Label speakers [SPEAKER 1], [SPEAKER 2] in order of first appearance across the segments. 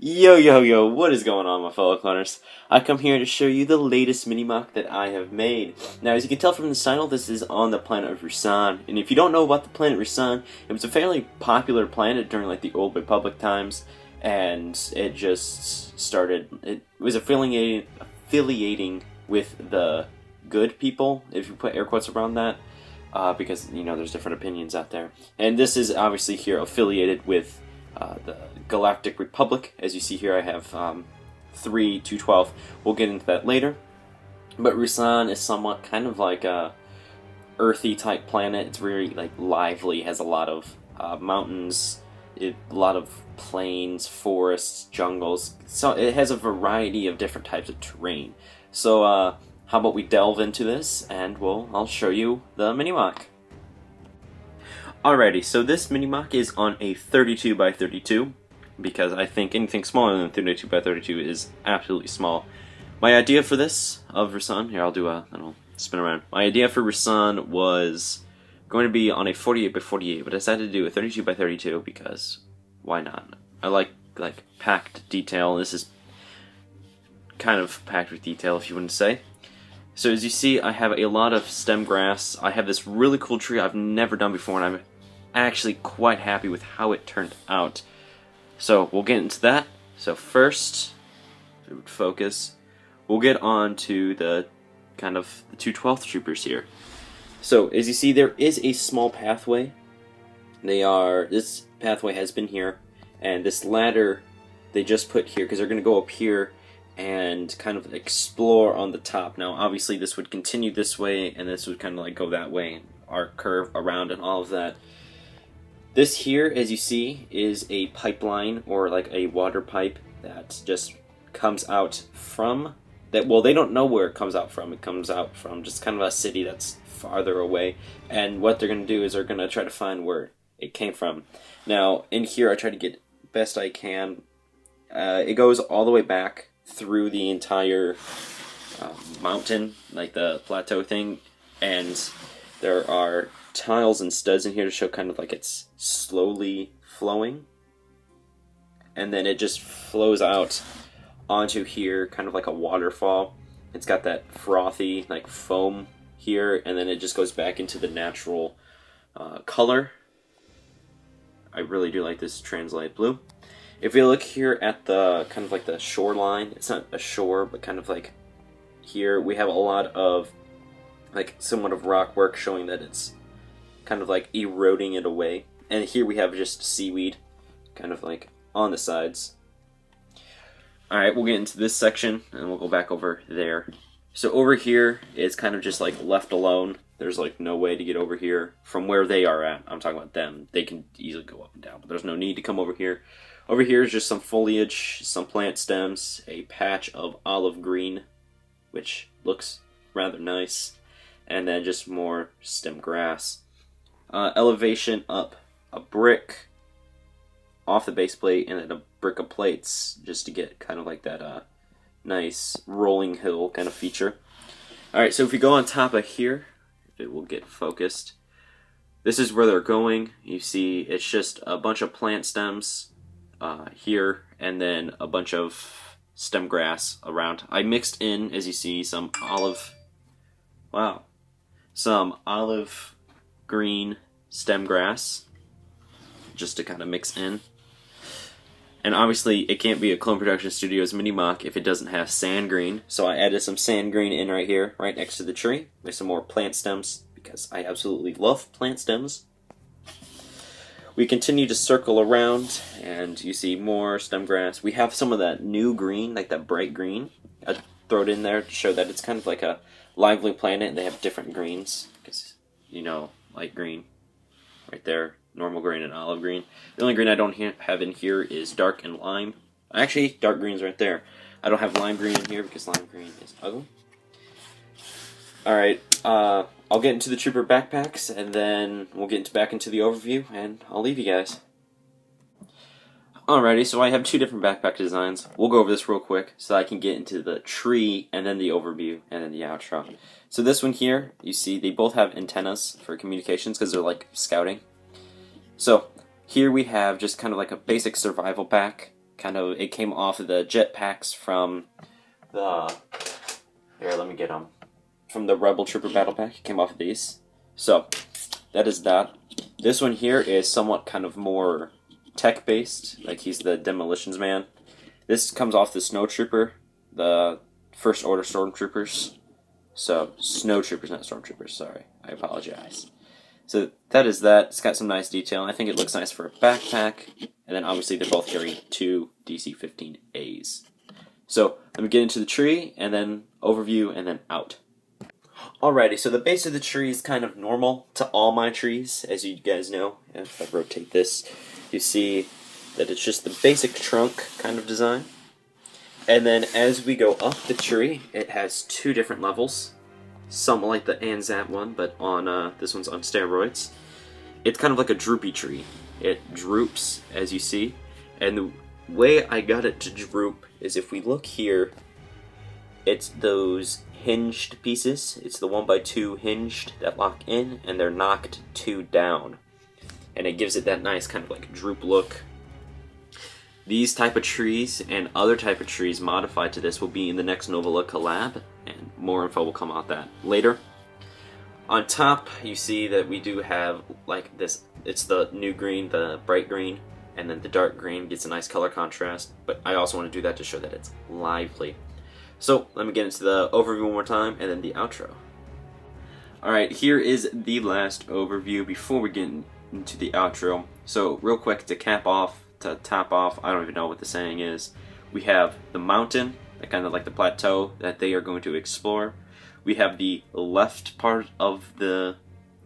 [SPEAKER 1] Yo, yo, yo, what is going on, my fellow cloners? I come here to show you the latest mini-MOC that I have made. Now, as you can tell from the title, this is on the planet of Ruusan. And if you don't know about the planet Ruusan, it was a fairly popular planet during like the Old Republic times. And it just started, it was affiliating with the good people, if you put air quotes around that. Because, you know, there's different opinions out there. And this is obviously here affiliated with the Galactic Republic. As you see here, I have 3 to 12. We'll get into that later. But Ruusan is somewhat kind of like a earthy type planet. It's very like lively, has a lot of mountains, a lot of plains, forests, jungles. So it has a variety of different types of terrain. So how about we delve into this, and I'll show you the mini-MOC. Alrighty, so this mini-MOC is on a 32 by 32, because I think anything smaller than 32 by 32 is absolutely small. My idea for this, of Ruusan, here I'll spin around. My idea for Ruusan was going to be on a 48 by 48, but I decided to do a 32 by 32 because why not? I like packed detail. This is kind of packed with detail, if you wouldn't say. So as you see, I have a lot of stem grass. I have this really cool tree I've never done before, and I'm actually quite happy with how it turned out. So we'll get into that. So first, if it would focus, we'll get on to the kind of the 212th troopers here. So as you see, there is a small pathway. This pathway has been here, and this ladder they just put here because they're going to go up here and kind of explore on the top. Now obviously this would continue this way, and this would kind of like go that way, and arc curve around and all of that. This here, as you see, is a pipeline, or like a water pipe that just comes out from that. Well, they don't know where it comes out from. It comes out from just kind of a city that's farther away, and what they're going to do is they're going to try to find where it came from. Now in here I try to get best I can. It goes all the way back through the entire mountain, like the plateau thing, and there are tiles and studs in here to show kind of like it's slowly flowing, and then it just flows out onto here kind of like a waterfall. It's got that frothy like foam here, and then it just goes back into the natural color. I really do like this translate blue. If you look here at the kind of like the shoreline, it's not a shore, but kind of like here we have a lot of like somewhat of rock work showing that it's kind of like eroding it away. And here we have just seaweed kind of like on the sides. Alright, we'll get into this section and we'll go back over there. So over here it's kind of just like left alone. There's like no way to get over here from where they are at. I'm talking about them. They can easily go up and down, but there's no need to come over here. Over here is just some foliage, some plant stems, a patch of olive green, which looks rather nice, and then just more stem grass. Elevation up a brick off the base plate, and then a brick of plates just to get kind of like that nice rolling hill kind of feature. Alright, so if we go on top of here, if it will get focused, this is where they're going. You see it's just a bunch of plant stems here, and then a bunch of stem grass around. I mixed in, as you see, some olive green stem grass just to kind of mix in. And obviously it can't be a Clone Production Studios mini-MOC if it doesn't have sand green, so I added some sand green in right here, right next to the tree, with some more plant stems because I absolutely love plant stems. We continue to circle around, and you see more stem grass. We have some of that new green, like that bright green. I throw it in there to show that it's kind of like a lively planet, and they have different greens, because, you know, light green, right there, normal green and olive green. The only green I don't have in here is dark and lime. Actually, dark green's right there. I don't have lime green in here because lime green is ugly. Alright, I'll get into the trooper backpacks, and then we'll get back into the overview, and I'll leave you guys. Alrighty, so I have 2 different backpack designs. We'll go over this real quick so I can get into the tree, and then the overview, and then the outro. So this one here, you see they both have antennas for communications because they're like scouting. So here we have just kind of like a basic survival pack, it came off of the jetpacks from the, here, let me get them, from the Rebel Trooper Battle Pack. It came off of these. So, that is that. This one here is somewhat kind of more tech-based, like he's the Demolitions Man. This comes off the Snow Trooper, the First Order Stormtroopers. So, Snow Troopers, not Stormtroopers, sorry. I apologize. So, that is that. It's got some nice detail. I think it looks nice for a backpack. And then, obviously, they're both carrying 2 DC-15As. So, let me get into the tree, and then overview, and then out. Alrighty, so the base of the tree is kind of normal to all my trees, as you guys know. If I rotate this, you see that it's just the basic trunk kind of design. And then as we go up the tree, it has 2 different levels. Somewhat like the Anzac one, but on this one's on steroids. It's kind of like a droopy tree. It droops, as you see. And the way I got it to droop is if we look here, it's those hinged pieces. It's the 1x2 hinged that lock in, and they're knocked 2 down. And it gives it that nice kind of like droop look. These type of trees and other type of trees modified to this will be in the next Novella collab, and more info will come out that later. On top, you see that we do have like this, it's the new green, the bright green, and then the dark green gets a nice color contrast, but I also want to do that to show that it's lively. So, let me get into the overview one more time, and then the outro. Alright, here is the last overview before we get into the outro. So, real quick, to top off, I don't even know what the saying is. We have the mountain, kind of like the plateau that they are going to explore. We have the left part of the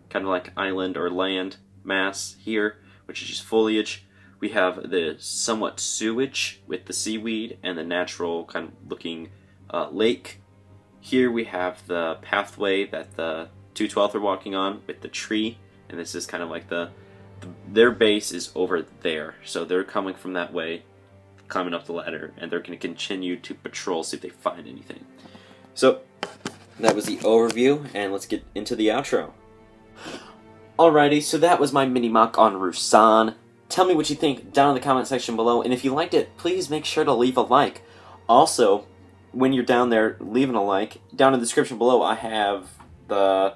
[SPEAKER 1] kind of like island or land mass here, which is just foliage. We have the somewhat sewage with the seaweed and the natural kind of looking lake. Here we have the pathway that the 212th are walking on with the tree, and this is kind of like their base is over there, so they're coming from that way, climbing up the ladder, and they're going to continue to patrol, see if they find anything. So that was the overview, and let's get into the outro. Alrighty, so that was my mini mock on Ruusan. Tell me what you think down in the comment section below, and if you liked it, please make sure to leave a like. Also, when you're down there leaving a like, down in the description below I have the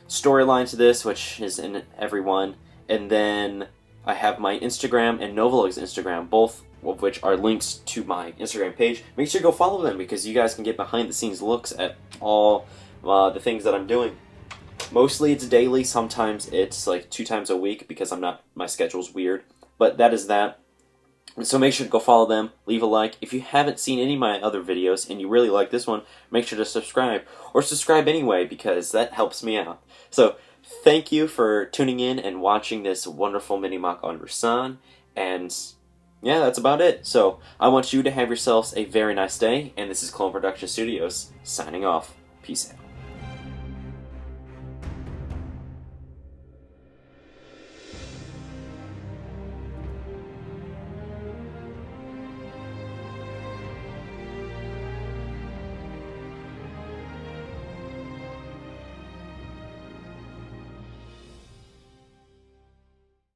[SPEAKER 1] storyline to this, which is in every one, and then I have my Instagram and Novolog's Instagram, both of which are links to my Instagram page. Make sure to go follow them because you guys can get behind the scenes looks at all the things that I'm doing. Mostly it's daily, sometimes it's like 2 times a week because my schedule's weird, but that is that. So make sure to go follow them, leave a like. If you haven't seen any of my other videos and you really like this one, make sure to subscribe. Or subscribe anyway because that helps me out. So thank you for tuning in and watching this wonderful mini mock on Ruusan. And yeah, that's about it. So I want you to have yourselves a very nice day. And this is Clone Production Studios signing off. Peace out.